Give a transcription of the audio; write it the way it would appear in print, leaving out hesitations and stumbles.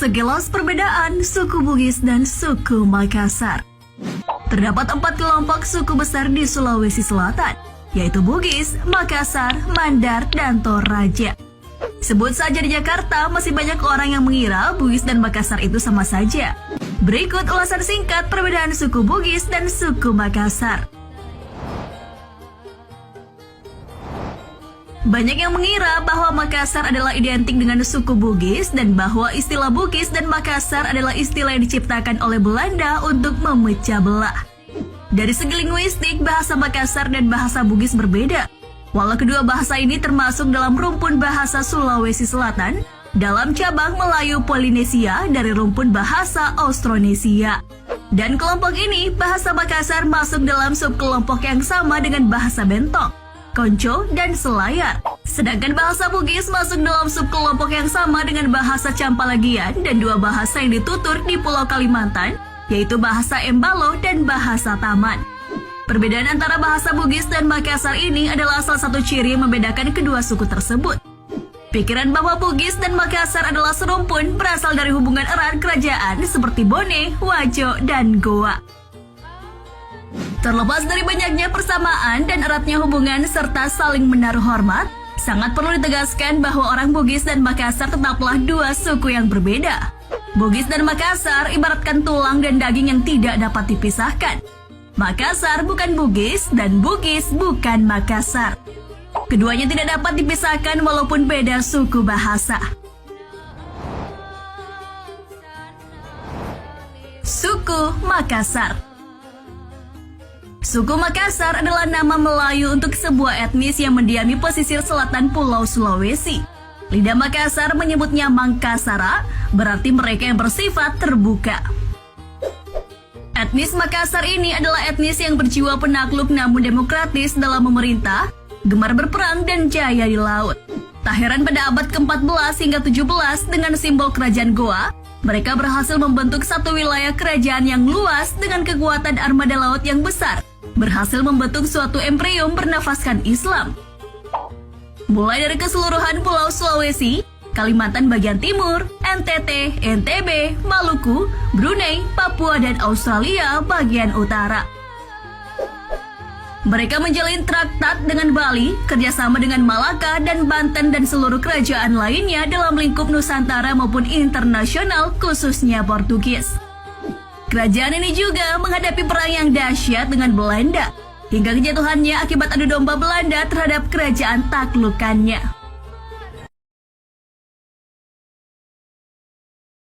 Sekilas perbedaan suku Bugis dan suku Makassar. Terdapat 4 kelompok suku besar di Sulawesi Selatan, yaitu Bugis, Makassar, Mandar, dan Toraja. Sebut saja di Jakarta, masih banyak orang yang mengira Bugis dan Makassar itu sama saja. Berikut ulasan singkat perbedaan suku Bugis dan suku Makassar. Banyak yang mengira bahwa Makassar adalah identik dengan suku Bugis dan bahwa istilah Bugis dan Makassar adalah istilah yang diciptakan oleh Belanda untuk memecah belah. Dari segi linguistik, bahasa Makassar dan bahasa Bugis berbeda. Walau kedua bahasa ini termasuk dalam rumpun bahasa Sulawesi Selatan, dalam cabang Melayu Polinesia dari rumpun bahasa Austronesia. Dan kelompok ini, bahasa Makassar masuk dalam subkelompok yang sama dengan bahasa Bentong, Konco, dan Selayar. Sedangkan bahasa Bugis masuk dalam subkelompok yang sama dengan bahasa Campalagian dan dua bahasa yang ditutur di Pulau Kalimantan, yaitu bahasa Embalo dan bahasa Taman. Perbedaan antara bahasa Bugis dan Makassar ini adalah salah satu ciri yang membedakan kedua suku tersebut. Pikiran bahwa Bugis dan Makassar adalah serumpun berasal dari hubungan erat kerajaan seperti Bone, Wajo, dan Goa. Terlepas dari banyaknya persamaan dan eratnya hubungan serta saling menaruh hormat, sangat perlu ditegaskan bahwa orang Bugis dan Makassar tetaplah dua suku yang berbeda. Bugis dan Makassar ibaratkan tulang dan daging yang tidak dapat dipisahkan. Makassar bukan Bugis dan Bugis bukan Makassar. Keduanya tidak dapat dipisahkan walaupun beda suku bahasa. Suku Makassar. Suku Makassar adalah nama Melayu untuk sebuah etnis yang mendiami pesisir selatan Pulau Sulawesi. Lidah Makassar menyebutnya Mangkasara, berarti mereka yang bersifat terbuka. Etnis Makassar ini adalah etnis yang berjiwa penakluk namun demokratis dalam memerintah, gemar berperang dan jaya di laut. Tak heran pada abad ke-14 hingga 17 dengan simbol kerajaan Goa, mereka berhasil membentuk satu wilayah kerajaan yang luas dengan kekuatan armada laut yang besar, berhasil membentuk suatu imperium bernafaskan Islam. Mulai dari keseluruhan Pulau Sulawesi, Kalimantan bagian timur, NTT, NTB, Maluku, Brunei, Papua, dan Australia bagian utara. Mereka menjalin traktat dengan Bali, kerjasama dengan Malaka dan Banten dan seluruh kerajaan lainnya dalam lingkup Nusantara maupun internasional, khususnya Portugis. Kerajaan ini juga menghadapi perang yang dahsyat dengan Belanda, hingga kejatuhannya akibat adu domba Belanda terhadap kerajaan taklukannya.